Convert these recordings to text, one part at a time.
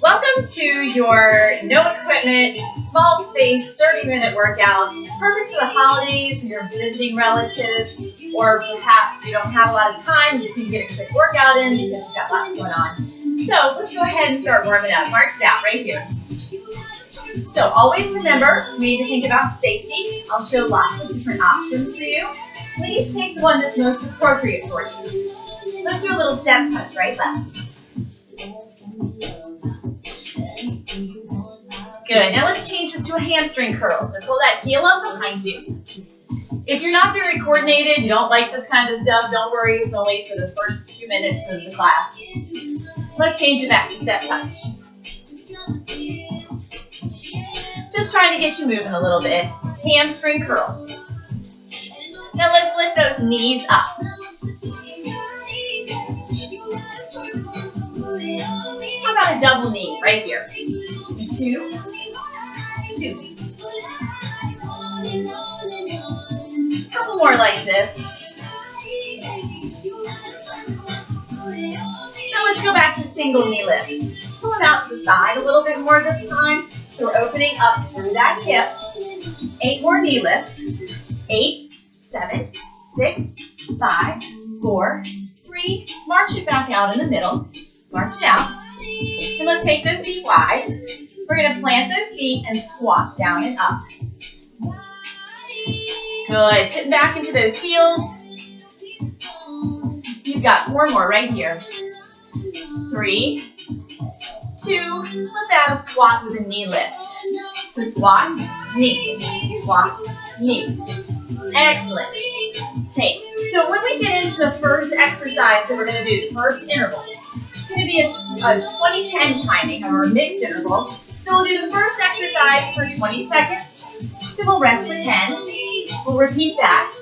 Welcome to your no equipment, small space, 30-minute workout. Perfect for the holidays, you're visiting relatives, or perhaps you don't have a lot of time, you can get a quick workout in because you've got lots going on. So let's go ahead and start warming up. March it out right here. So always remember, we need to think about safety. I'll show lots of different options for you. Please take the one that's most appropriate for you. Let's do a little step touch, right, left. Good. Now let's change this to a hamstring curl. So pull that heel up behind you. If you're not very coordinated, you don't like this kind of stuff, don't worry. It's only for the first 2 minutes of the class. Let's change it back to step touch. Just trying to get you moving a little bit. Hamstring curl. Now let's lift those knees up. How about a double knee right here? 2, 2. Couple more like this. Now let's go back to single knee lift. Pull them out to the side a little bit more this time. So we're opening up through that hip. 8 more knee lifts. 8, 7, 6, 5, 4, 3. March it back out in the middle. March it out. And let's take those feet wide. We're going to plant those feet and squat down and up. Good. Sitting back into those heels. You've got 4 more right here. 3, 2. Let's add a squat with a knee lift. So squat, knee, squat, knee. Excellent. Okay, so when we get into the first exercise that we're going to do, the first interval, it's going to be a 20-10 timing, or a mixed interval. So we'll do the first exercise for 20 seconds, then we'll rest for 10, we'll repeat that,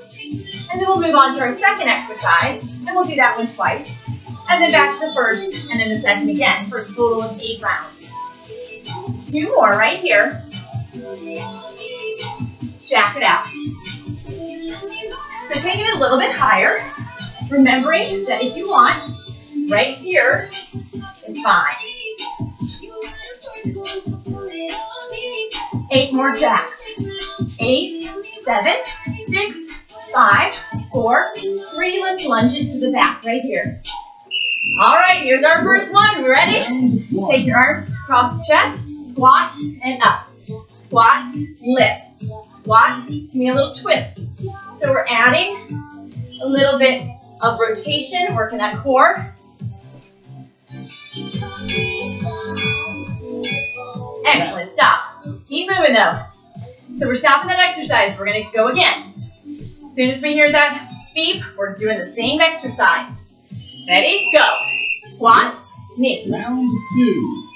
and then we'll move on to our second exercise, and we'll do that one twice, and then back to the first, and then the second again, for a total of 8 rounds. 2 more right here. Jack it out. So taking it a little bit higher, remembering that if you want, right here is fine. 8 more jacks. 8, 7, 6, 5, 4, 3. Let's lunge into the back right here. All right, here's our first one. Ready? Take your arms across the chest, squat, and up. Squat, lift. Squat, give me a little twist. So we're adding a little bit of rotation, working that core. Excellent, stop. Keep moving though. So we're stopping that exercise. We're going to go again. As soon as we hear that beep, we're doing the same exercise. Ready? Go. Squat, knee. Round 2.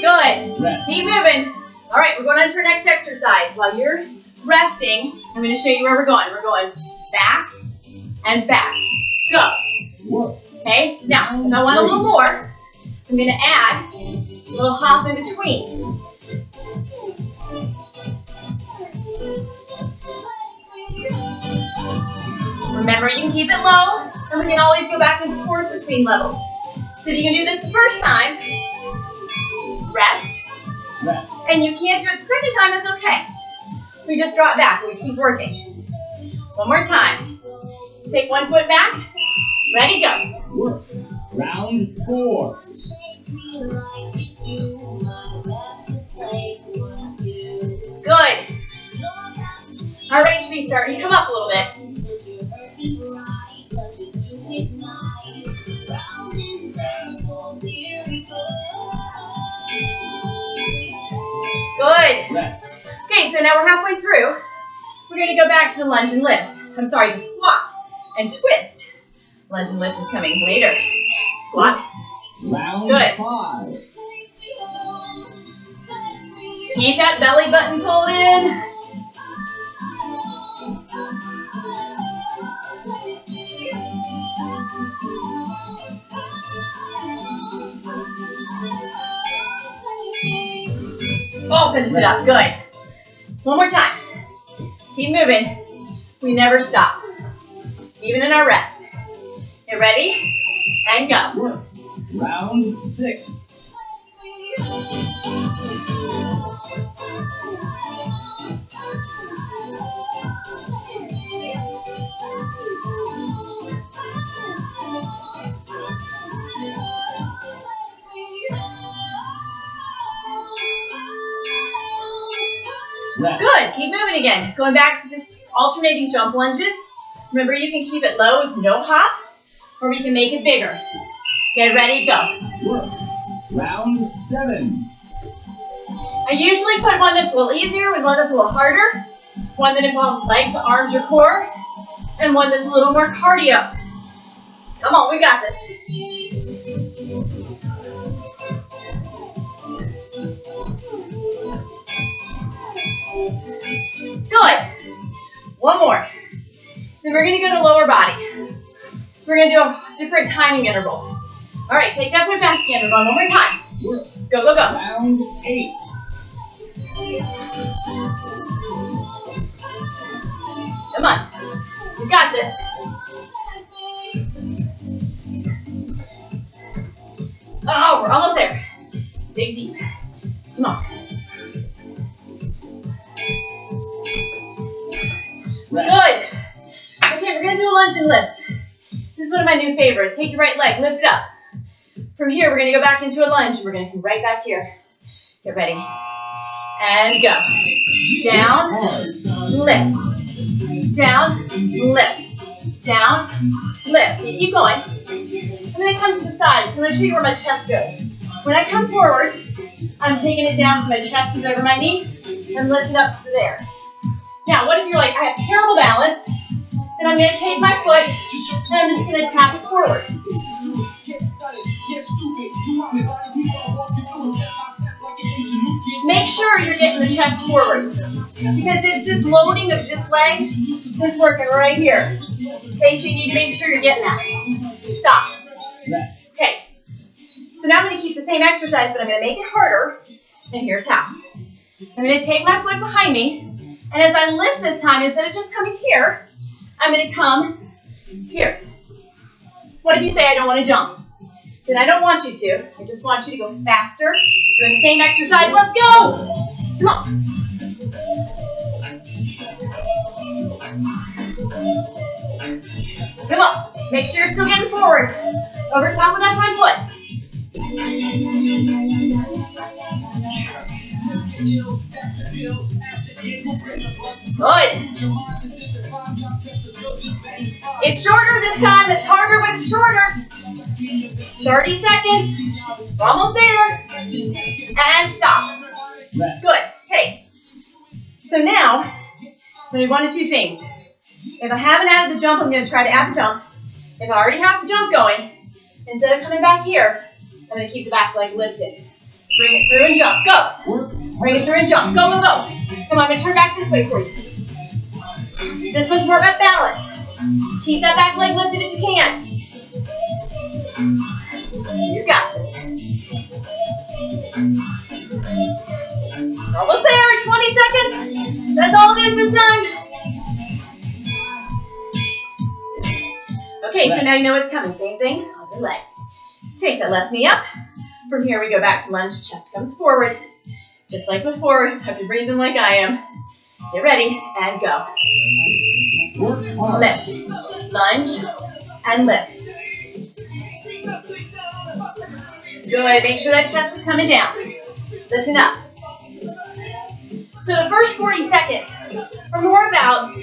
Good. Keep moving. All right, we're going on to our next exercise. While you're resting, I'm going to show you where we're going. We're going back and back. Go. Okay, now, if I want a little more, I'm going to add a little hop in between. Remember, you can keep it low, and we can always go back and forth between levels. So if you can do this the first time, rest. And you can't do it the second time, that's okay. We just drop back and we keep working. One more time. Take one foot back. Ready, go. Work. Round 4. Good. Our rate should be starting to come up a little bit. Good. Okay, so now we're halfway through. We're going to go back to the lunge and lift. I'm sorry, the squat and twist. Lunge and lift is coming later. Squat. Round Good. 5. Keep that belly button pulled in. Oh, finish it up. Good. One more time. Keep moving. We never stop, even in our rest. Get ready and go. Work. Round 6. Rest. Good. Keep moving again. Going back to this alternating jump lunges. Remember, you can keep it low with no hop, or we can make it bigger. Get ready, go. Work. Round 7. I usually put one that's a little easier with one that's a little harder, one that involves legs, arms, or core, and one that's a little more cardio. Come on, we got this. Good. One more. Then we're going to go to lower body. We're going to do a different timing interval. All right, take that foot back again. We're going one more time. Work. Go, go, go. Round 8. Come on. You got this. Oh, we're almost there. Dig deep. Come on. Rest. Good. Okay, we're going to do a lunge and lift. This is one of my new favorites. Take your right leg, lift it up. From here, we're going to go back into a lunge. We're going to come right back here. Get ready. And go. Down, lift. Down, lift. Down, lift. You keep going. I'm going to come to the side. I'm going to show you where my chest goes. When I come forward, I'm taking it down so my chest is over my knee and lift it up to there. Now, what if you're like, I have terrible balance? Then I'm going to take my foot and I'm just going to tap it forward. Make sure you're getting the chest forward, because it's this loading of this leg that's working right here. Okay, so you need to make sure you're getting that. Stop. Okay, so now I'm going to keep the same exercise, but I'm going to make it harder, and here's how. I'm going to take my foot behind me, and as I lift this time, instead of just coming here, I'm going to come here. What if you say I don't want to jump? Then I don't want you to. I just want you to go faster. Doing the same exercise. Let's go! Come on. Come on. Make sure you're still getting forward. Over top of that front foot. Good. It's shorter this time. It's harder, but it's shorter. 30 seconds. We're almost there. And stop. Good. Okay. So now, I'm going to do one of two things. If I haven't added the jump, I'm going to try to add the jump. If I already have the jump going, instead of coming back here, I'm going to keep the back leg lifted. Bring it through and jump. Go. Bring it through and jump. Go, go, go. Come on, I'm going to turn back this way for you. This one's more about balance. Keep that back leg lifted if you can. You got this. Almost there. 20 seconds. That's all it is this time. Okay, so now you know what's coming. Same thing on your leg. Take that left knee up. From here, we go back to lunge. Chest comes forward. Just like before, have you breathing like I am. Get ready and go. Lift. Lunge and lift. Good. Make sure that chest is coming down. Listen up. So the first 40 seconds are more about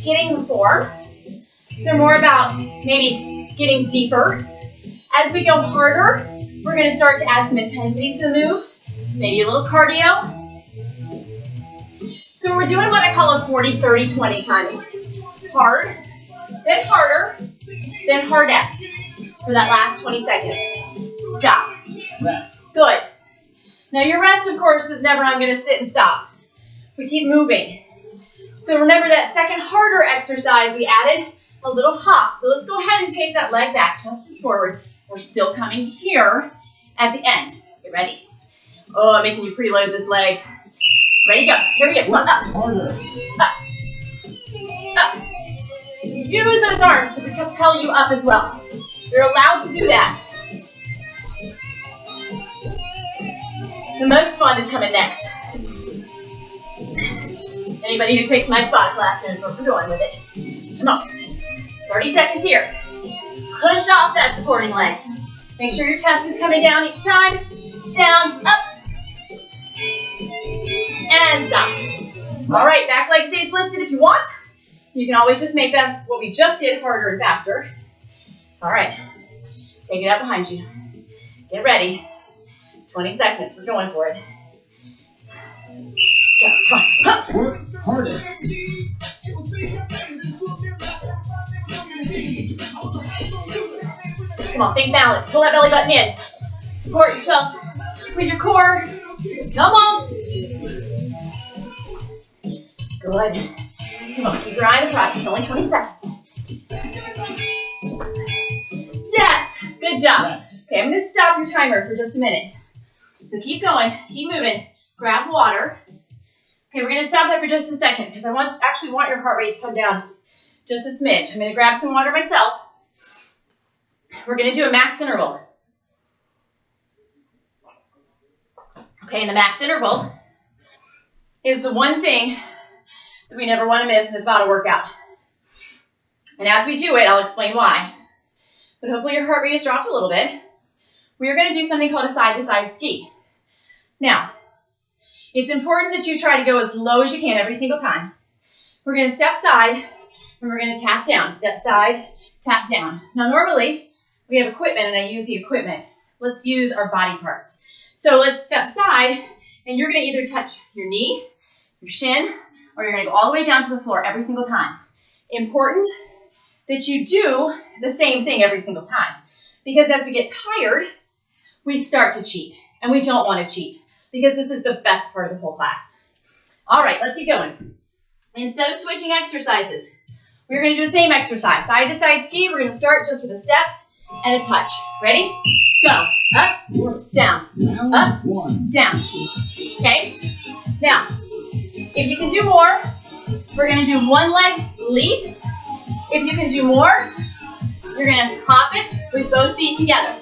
getting the form. They're more about maybe getting deeper. As we go harder, we're going to start to add some intensity to the move. Maybe a little cardio. So we're doing what I call a 40-30-20 timing. Hard, then harder, then hardest for that last 20 seconds. Stop. Good. Now your rest, of course, is never I'm going to sit and stop. We keep moving. So remember that second harder exercise, we added a little hop. So let's go ahead and take that leg back just as forward. We're still coming here at the end. Get ready. Oh, I'm making you preload this leg. Ready, go. Here we go. Come on, up. Harder. Up. Up. Use those arms to propel you up as well. You're allowed to do that. The most fun is coming next. Anybody who takes my spot class knows what we're doing with it. Come on. 30 seconds here. Push off that supporting leg. Make sure your chest is coming down each time. Down, up. And stop. All right, back leg stays lifted if you want. You can always just make that, what we just did, harder and faster. All right, take it out behind you. Get ready. 20 seconds, we're going for it. Go, come on. Work hardest. Come on, think balance. Pull that belly button in. Support yourself with your core. Come on. Good. Come on, keep your eye on the prize. It's only 20 seconds. Yes! Good job. Okay, I'm going to stop your timer for just a minute. So keep going. Keep moving. Grab water. Okay, we're going to stop that for just a second because I actually want your heart rate to come down just a smidge. I'm going to grab some water myself. We're going to do a max interval. Okay, and the max interval is the one thing that we never want to miss in a Tabata workout. And as we do it, I'll explain why. But hopefully your heart rate has dropped a little bit. We are going to do something called a side-to-side ski. Now, it's important that you try to go as low as you can every single time. We're going to step side, and we're going to tap down. Step side, tap down. Now, normally, we have equipment, and I use the equipment. Let's use our body parts. So let's step side, and you're going to either touch your knee, your shin, or you're going to go all the way down to the floor every single time. Important that you do the same thing every single time. Because as we get tired, we start to cheat. And we don't want to cheat because this is the best part of the whole class. All right, let's get going. Instead of switching exercises, we're going to do the same exercise. Side to side ski, we're going to start just with a step and a touch. Ready? Go. Up, down, up, down. Okay? Now, if you can do more, we're going to do one leg leap. If you can do more, you're going to hop it with both feet together.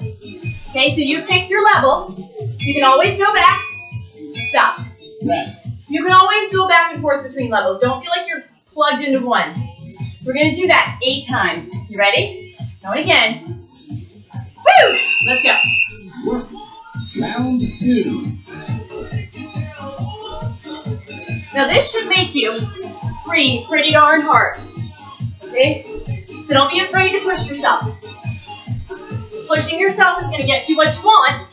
Okay, so you pick your level. You can always go back. Stop. You can always go back and forth between levels. Don't feel like you're plugged into one. We're going to do that 8 times. You ready? Going again. Woo! Let's go. Round 2. Now this should make you breathe pretty darn hard. Okay? So don't be afraid to push yourself. Pushing yourself is going to get you what you want.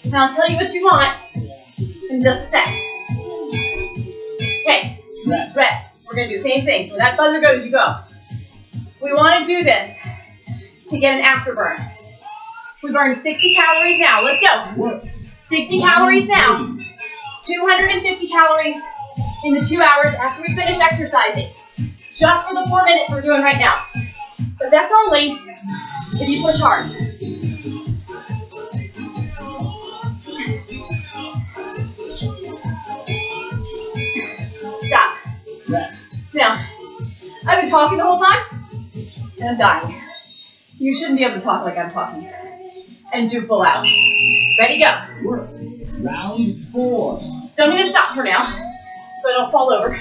And I'll tell you what you want in just a sec. Okay, rest. We're going to do the same thing. So when that buzzer goes, you go. We want to do this to get an afterburn. We burn 60 calories now. Let's go. 60 calories now. 250 calories in the 2 hours after we finish exercising. Just for the 4 minutes we're doing right now. But that's only if you push hard. Stop. Now, I've been talking the whole time, and I'm dying. You shouldn't be able to talk like I'm talking. And do pull out. Ready, go. Round 4. So I'm going to stop for now, so I don't fall over.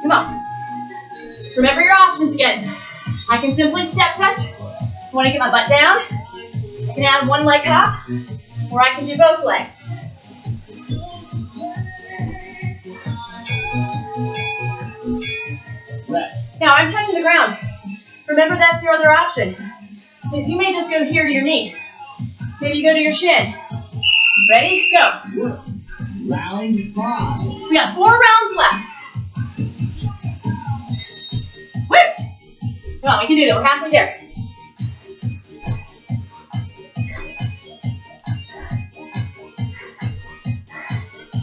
Come on. Remember your options again. I can simply step touch. I want to get my butt down. I can add one leg up, or I can do both legs. Now I'm touching the ground. Remember that's your other option. Because you may just go here to your knee. Maybe you go to your shin. Ready? Go. Round 5. We got 4 rounds left. Woo! Come on, we can do it. We're halfway there.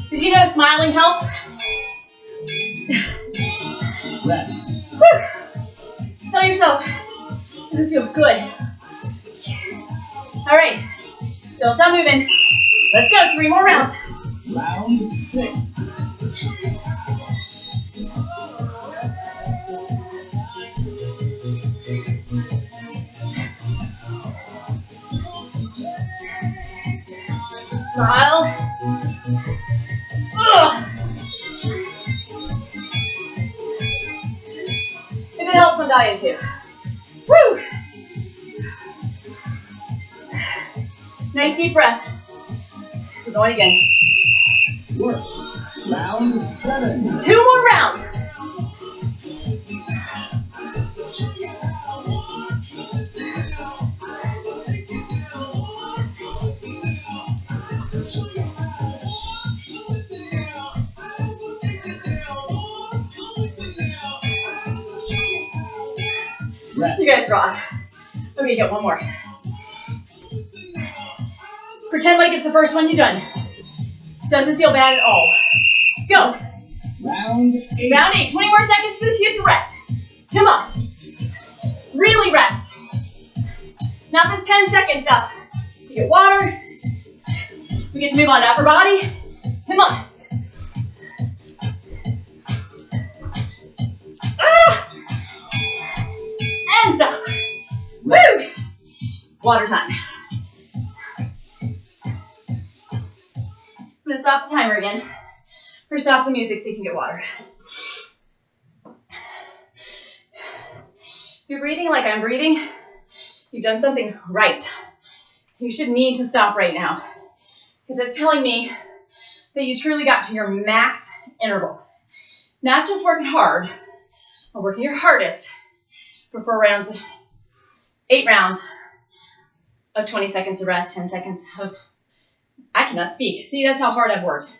Did you know smiling helps? Woo! Tell yourself, this feels good. All right, still stop moving. Let's go, 3 more rounds. Round 6. Smile. Ugh. If it helps, I'm dying too. Woo! Nice deep breath. We're going again. Work. Round 7. 2 more rounds. Rest. You guys rock. Okay, get one more. Pretend like it's the first one you've done. Doesn't feel bad at all. Go. Round 8. Round 8. 20 more seconds so you get to rest. Come on. Really rest. Not this 10 second stuff. You get water. We get to move on to upper body. Come on. Ah! And stop. Woo! Water time. I'm going to stop the timer again. Or stop the music so you can get water. If you're breathing like I'm breathing, you've done something right. You should need to stop right now. Because it's telling me that you truly got to your max interval. Not just working hard, but working your hardest for 4 rounds, 8 rounds of 20 seconds of rest, 10 seconds of, I cannot speak. See, that's how hard I've worked.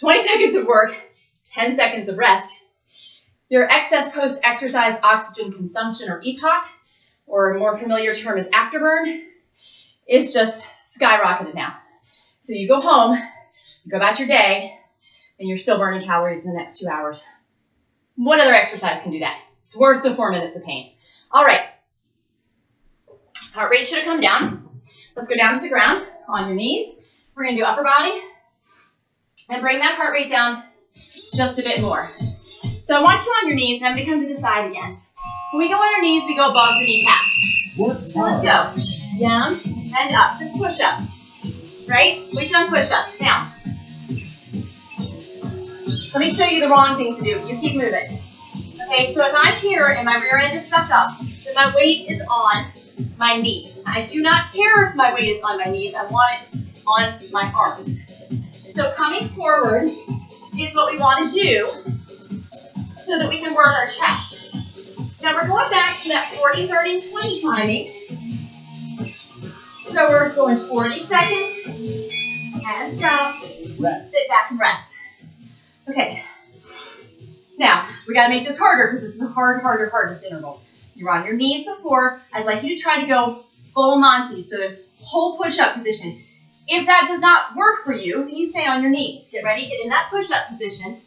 20 seconds of work, 10 seconds of rest. Your excess post-exercise oxygen consumption, or EPOC, or a more familiar term is afterburn, is just skyrocketed now. So you go home, you go about your day, and you're still burning calories in the next 2 hours. What other exercise can do that? It's worth the 4 minutes of pain. All right. Heart rate should have come down. Let's go down to the ground on your knees. We're going to do upper body and bring that heart rate down just a bit more. So I want you on your knees, and I'm going to come to the side again. When we go on our knees, we go above the kneecaps. Work So let's go. Down and up. Just push-ups. Right? We've done push-ups. Now, let me show you the wrong thing to do. You keep moving. Okay, so if I'm here and my rear end is stuck up, then my weight is on my knees. I do not care if my weight is on my knees. I want it on my arms. So coming forward is what we want to do so that we can work our chest. Now we're going back to that 40, 30, 20 timing. So we're going 40 seconds and stop. Rest. Sit back and rest. Okay. Now, we got to make this harder because this is the hardest interval. You're on your knees before. I'd like you to try to go full Monty, so whole push-up position. If that does not work for you, then you stay on your knees. Get ready, get in that push-up position.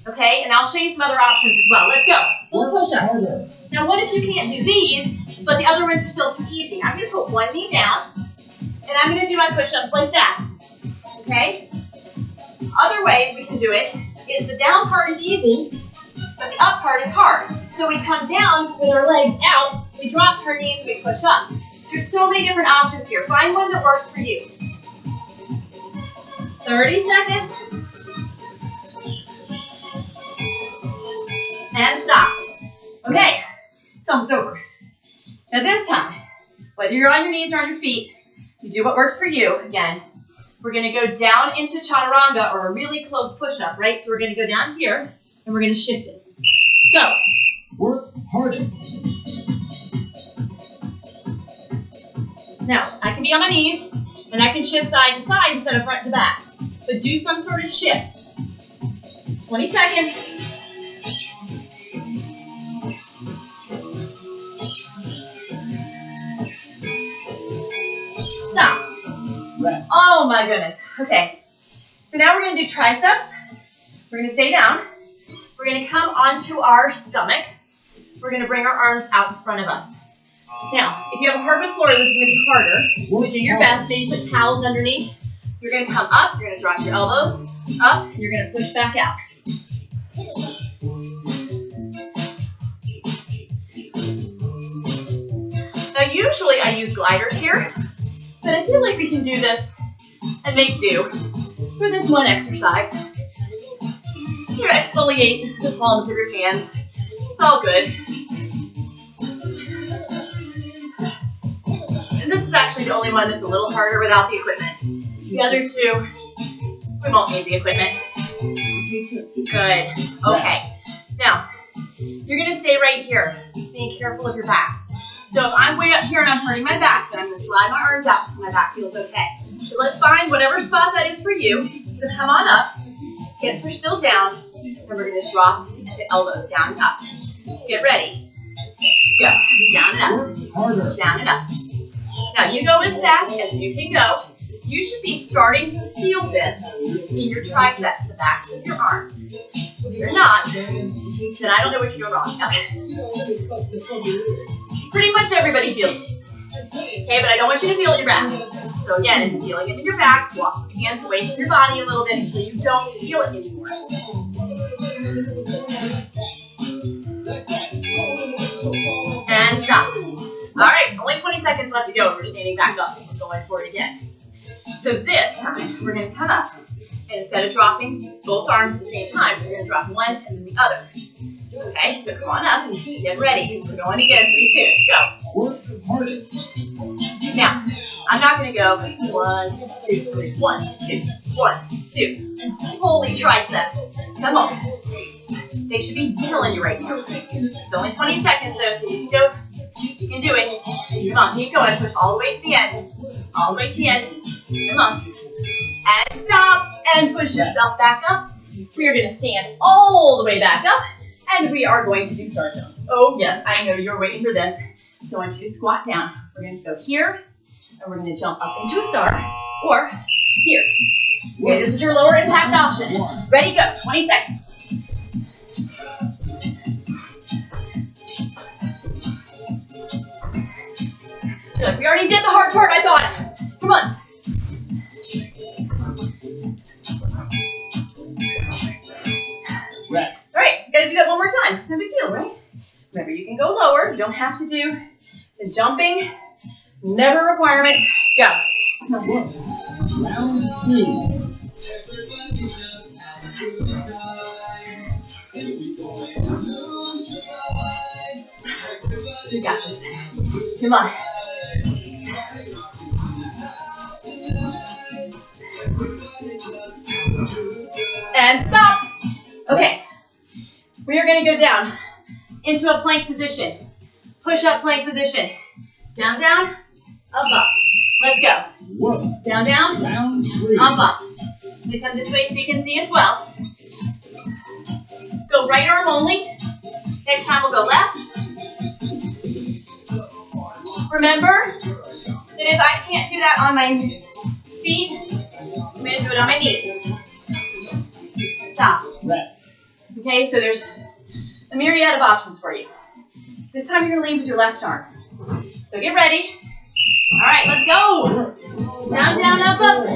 Okay, and I'll show you some other options as well. Let's go. Full push-ups. Now, what if you can't do these, but the other ones are still too easy? I'm going to put one knee down, and I'm going to do my push-ups like that. Okay? Other ways we can do it is the down part is easy, but the up part is hard. So we come down with our legs out, we drop our knees, we push up. There's so many different options here. Find one that works for you. 30 seconds. And stop. Okay, it's almost over. Now this time, whether you're on your knees or on your feet, you do what works for you. Again, we're going to go down into chaturanga, or a really close push-up, right? So we're going to go down here, and we're going to shift it. Go. Work hardest. Now, I can be on my knees, and I can shift side to side instead of front to back. But do some sort of shift. 20 seconds. Stop. Rest. Oh my goodness. Okay. So now we're going to do triceps. We're going to stay down. We're going to come onto our stomach. We're going to bring our arms out in front of us. Now, if you have a hardwood floor, this is going to be harder. So do your best. Say you put towels underneath. You're going to come up. You're going to drop your elbows. Up, you're going to push back out. Now usually I use gliders here, but I feel like we can do this and make do for this one exercise. You exfoliate the palms of your hands. It's all good. And this is actually the only one that's a little harder without the equipment. The other two, we won't need the equipment. Good. Okay. Now, you're going to stay right here, being careful of your back. So if I'm way up here and I'm hurting my back, then I'm going to slide my arms out so my back feels okay. So let's find whatever spot that is for you. So come on up. Hips are still down. And we're going to drop the elbows down and up. Get ready. Go. Down and up. Down and up. Now you go as fast as you can go. You should be starting to feel this in your triceps, the backs of your arms. If you're not, then I don't know what you're doing wrong. Pretty much everybody feels it. Okay, but I don't want you to feel it in your back. So again, if you're feeling it in your back, walk your hands away from your body a little bit so you don't feel it anymore. And stop. All right, only 20 seconds left to go. We're standing back up. Let's go for it again. So this time, we're going to come up, and instead of dropping both arms at the same time, we're going to drop one and then the other. Okay, so come on up and get ready. We're going again pretty soon. Go. Work hardest. Now, I'm not going to go 1, 2, 3, 1, 2, 1, 2. Holy triceps. Come on. They should be killing you right now. It's only 20 seconds though, so you can go. You can do it. Come on, keep going. Push all the way to the end. All the way to the end. Come on. And stop. And push yourself back up. We are going to stand all the way back up. And we are going to do star jumps. Oh, yes. I know you're waiting for this. So I want you to squat down. We're going to go here. And we're going to jump up into a star. Or here. Okay, this is your lower impact option. Ready, go. 20 seconds. Good. We already did the hard part, I thought. Come on. Rest. All right, gotta do that one more time. No big deal, right? Remember, you can go lower. You don't have to do the jumping. Never a requirement. Go. Work. Round 2. You got this. Come on. And stop. Okay. We are going to go down into a plank position. Push-up plank position. Down, down, up, up. Let's go. Work. Down, down, Round 3. up, up. I'm going to come this way so you can see as well. Go right arm only. Next time we'll go left. Remember that if I can't do that on my feet, I'm going to do it on my knee. Stop. Rest. Okay, so there's a myriad of options for you. This time you're going to lead with your left arm. So get ready. All right, let's go. Down, down, up, up.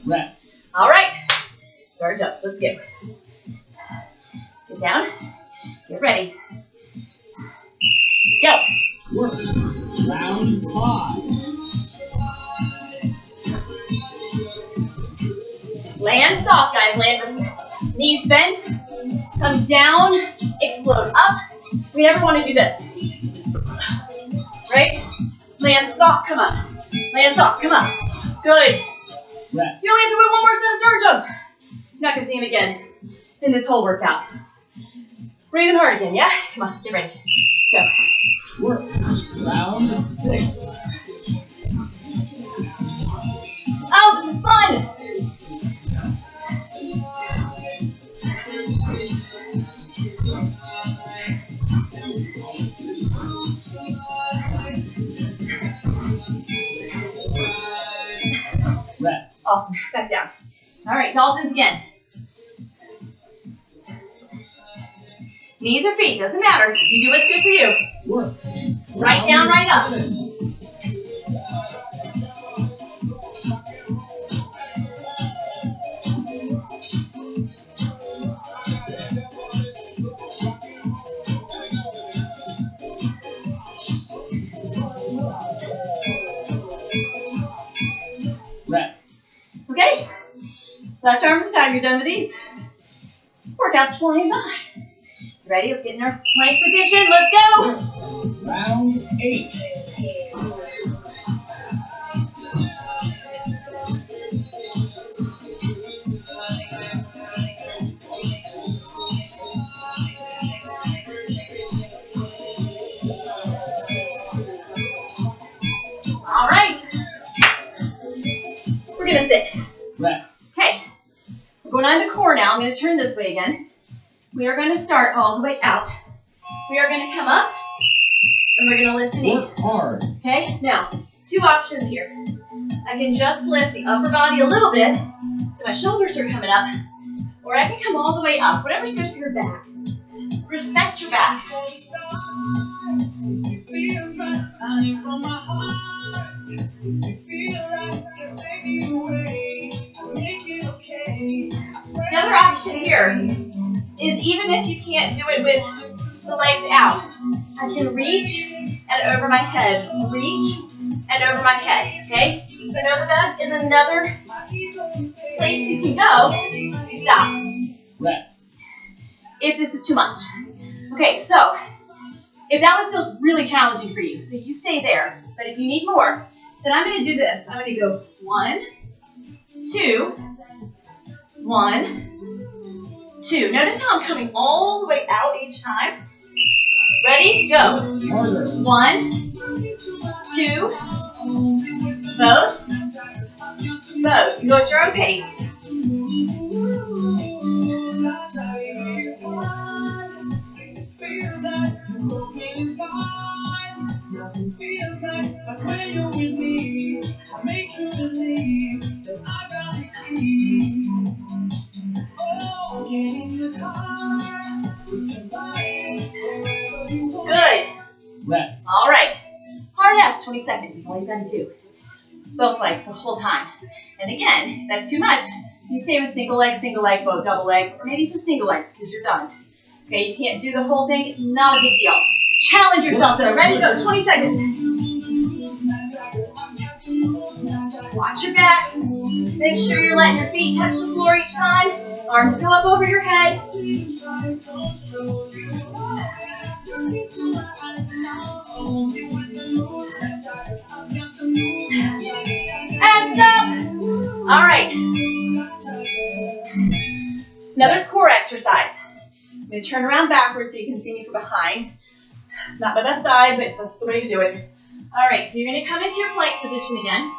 Rest. All right. Star jumps. Let's go. Get down. Get ready. Go. Work. Round 5. Land soft, guys. Land with knees bent. Come down. Explode up. We never want to do this. Right? Land soft. Come up. Land soft. Come up. Good. Rest. You only have to do one more set of star jumps. You're not going to see him again in this whole workout. Breathing hard again, yeah? Come on, get ready. Go. Work. Round 6. Oh, this is fun. Awesome. Back down. All right, dolphins again. Knees or feet, doesn't matter. You do what's good for you. Work. Right down, right up. Rest. Okay. Left arm this time. You're done with these. Workout's flying by. Ready? Let's get in our plank position. Let's go. Work. Round 8. All right. We're going to sit. Rest. Okay. We're going on to core now. I'm going to turn this way again. We are going to start all the way out. We are going to come up, and we're going to lift the knee. Work hard. Okay? Now, 2 options here. I can just lift the upper body a little bit, so my shoulders are coming up, or I can come all the way up, whatever's good for your back. Respect your back. The other option here is even if you can't do it with the legs out, I can reach and over my head, reach and over my head, okay? So know that is another place you can go. Stop. Rest. If this is too much. Okay, so if that was still really challenging for you, so you stay there. But if you need more, then I'm going to do this. I'm going to go 1, 2, 1, 2. Notice how I'm coming all the way out each time. Ready? Go. Harder. 1, 2, both. Both. You go at your own pace. Good. Rest. All right. Hard S, 20 seconds. It's all you've got to do. Both legs the whole time. And again, if that's too much, you stay with single leg, both double leg, or maybe just single legs because you're done. Okay, you can't do the whole thing. Not a big deal. Challenge yourself though. Ready? Go. 20 seconds. Watch your back. Make sure you're letting your feet touch the floor each time. Arms go up over your head. And stop. All right. Another core exercise. I'm going to turn around backwards so you can see me from behind. Not my best side, but that's the way to do it. All right, so you're going to come into your plank position again,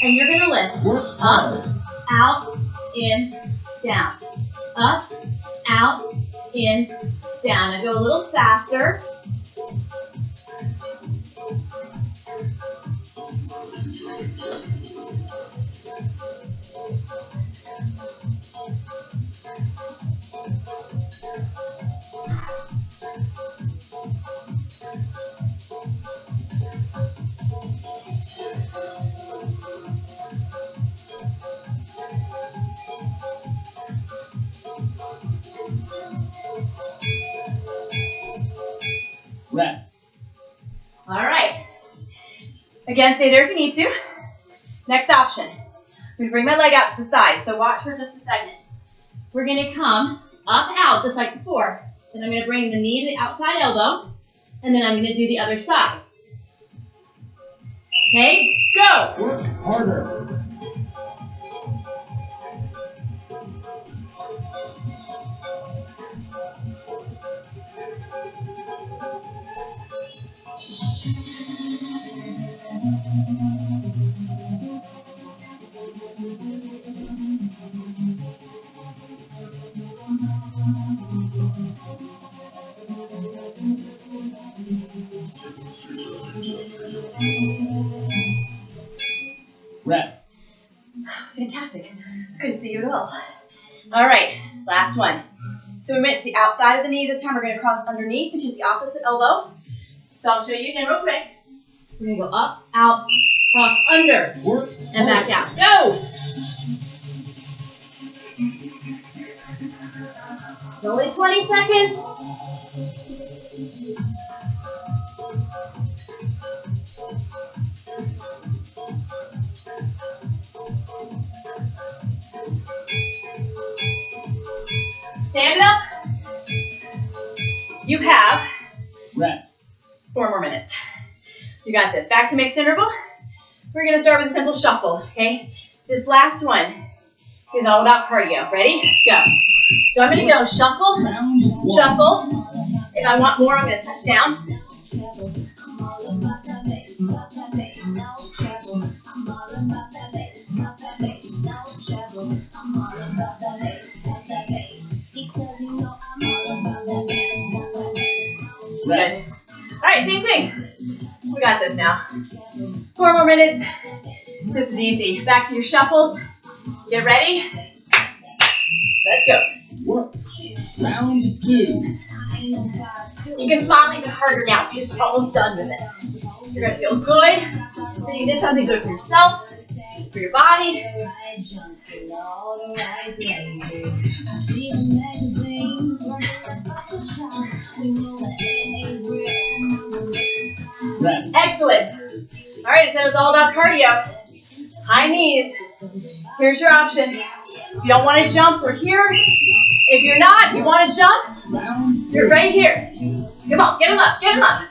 and you're going to lift up, out, in, down. Up, out, in, down. Now go a little faster. Rest. All right. Again, stay there if you need to. Next option. I'm going to bring my leg out to the side, so watch for just a second. We're going to come up, out, just like before. Then I'm going to bring the knee to the outside elbow, and then I'm going to do the other side. Okay, go. Work harder. So Fantastic. Good to see you at all. All right, last one. So we went to the outside of the knee. This time we're going to cross underneath and hit the opposite elbow. So I'll show you again real quick. We're going to go up, out, cross under, and back out. Go! It's only 20 seconds. Stand up. You have Rest. 4 more minutes. You got this. Back to mixed interval. We're going to start with a simple shuffle, okay? This last one is all about cardio. Ready? Go. So I'm going to go shuffle, shuffle. If I want more, I'm going to touch down. Good. All right, same thing. We got this now. 4 more minutes. This is easy. Back to your shuffles. Get ready. Let's go. Work. Round 2. You can smile even harder now. You're just almost done with it. You're going to feel good. That you did something good for yourself, for your body. Rest. Excellent. All right, it said it's all about cardio. High knees. Here's your option. If you don't want to jump, we're here. If you're not, you want to jump, Round 3. you're right here. Come on, get them up, get them up.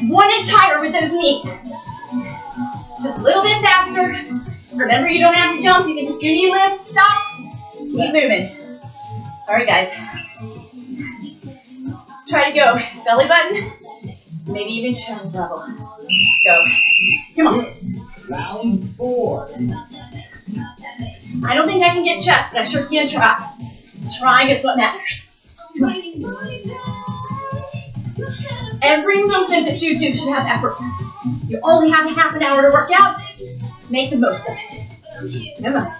One inch higher with those knees. Just a little bit faster. Remember, you don't have to jump. You can just do knee lifts. Stop. Keep moving. All right, guys. Try to go belly button, maybe even chest level. Go. Come on. Round 4. I don't think I can get chest, but I sure can try. Trying is what matters. Come on. Every movement that you do should have effort. You only have half an hour to work out. Make the most of it. Come on.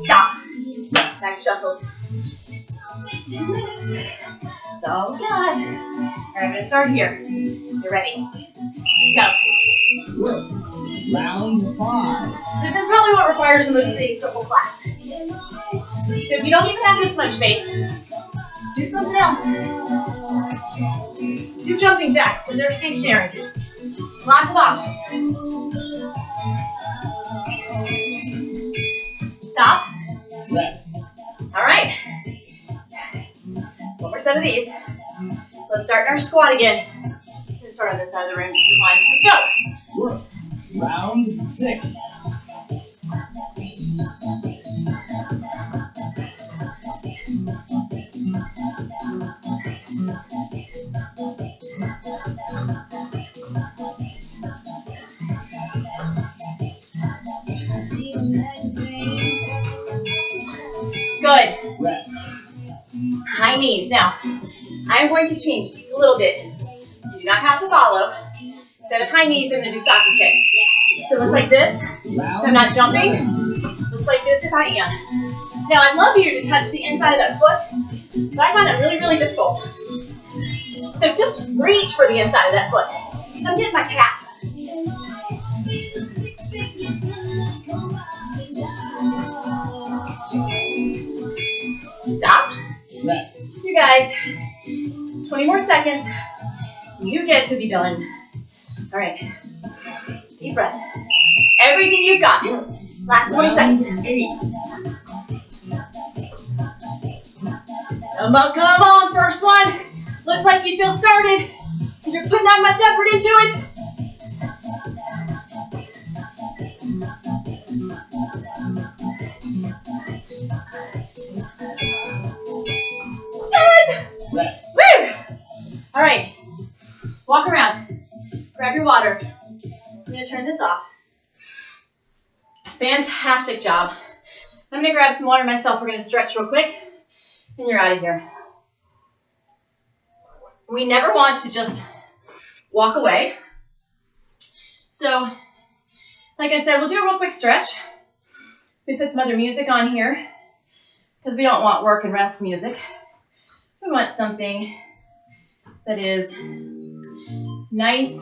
Stop. Back shuffles. 2 minutes. It's all done. All right, I'm going to start here. You ready? Go. Work. Round 5. This is probably what requires the most space the whole class. So if you don't even have this much space, do something else. Do jumping jacks, because they're stationary. Lots of options. Stop. Rest. All right. 1 more set of these. Let's start our squat again. I'm going to start on this side of the room just for fun. Let's go. Work. Round 6. Good. Rest. High knees. Now, I'm going to change just a little bit. You do not have to follow. Instead of high knees, I'm going to do soccer kicks. So it looks like this. I'm not jumping. Looks like this if I am. Now, I'd love for you to touch the inside of that foot, but I find that really, really difficult. So just reach for the inside of that foot. I'm getting my calf. Stop. Rest. You guys, 20 more seconds. You get to be done. All right. Deep breath. Everything you've got. Last 20 seconds. Come on, first one. Looks like you just started because you're putting that much effort into it. Rest. Woo! All right. Walk around. Grab your water. I'm going to turn this off. Fantastic job. I'm going to grab some water myself. We're going to stretch real quick. And you're out of here. We never want to just walk away. So, like I said, we'll do a real quick stretch. We put some other music on here because we don't want work and rest music. We want something that is nice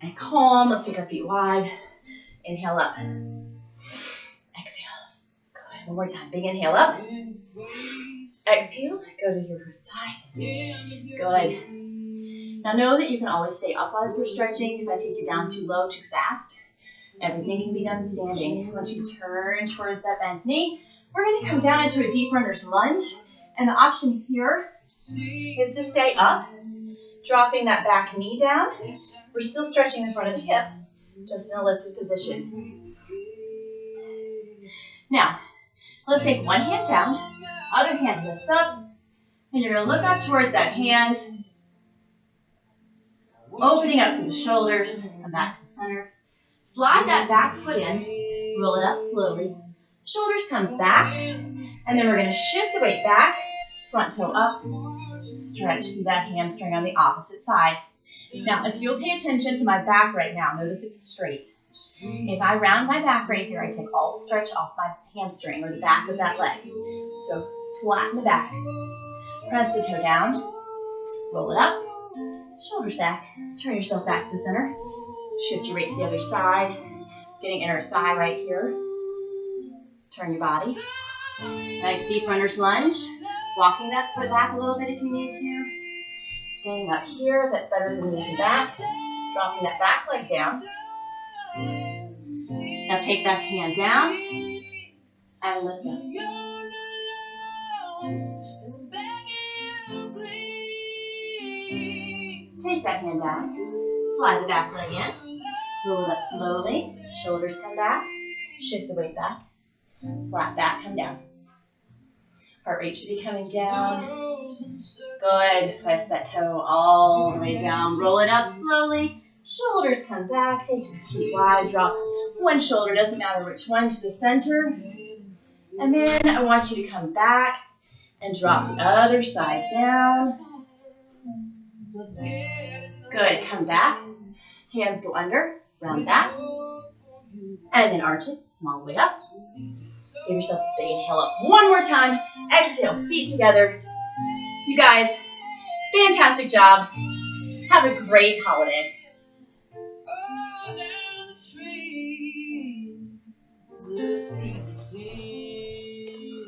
and calm. Let's take our feet wide. Inhale up. Exhale. Good. One more time. Big inhale up. Exhale. Go to your right side. Good. Now know that you can always stay up as you're stretching. If I take you down too low, too fast, everything can be done standing. Once you turn towards that bent knee, we're going to come down into a deep runner's lunge. And the option here is to stay up, dropping that back knee down. We're still stretching the front of the hip, just in a lifted position. Now, let's take one hand down, other hand lifts up, and you're going to look up towards that hand, opening up through the shoulders, come back to the center. Slide that back foot in, roll it up slowly. Shoulders come back, and then we're going to shift the weight back, front toe up, stretch through that hamstring on the opposite side. Now, if you'll pay attention to my back right now, notice it's straight. If I round my back right here, I take all the stretch off my hamstring or the back of that leg. So flatten the back. Press the toe down, roll it up, shoulders back, turn yourself back to the center. Shift your weight to the other side, getting inner thigh right here. Turn your body. Nice deep runner's lunge. Walking that foot back a little bit if you need to. Staying up here if that's better than knees and back. Dropping that back leg down. Now take that hand down and lift up. Take that hand down. Slide the back leg in. Roll it up slowly. Shoulders come back. Shift the weight back. Flat back, come down. Heart rate should be coming down. Good. Press that toe all the way down. Roll it up slowly. Shoulders come back. Take your feet wide. Drop one shoulder, doesn't matter which one, to the center. And then I want you to come back and drop the other side down. Good. Come back. Hands go under. Round back. And then arch it. Come all the way up. Give yourself a big inhale up one more time. Exhale, feet together. You guys, fantastic job. Have a great holiday.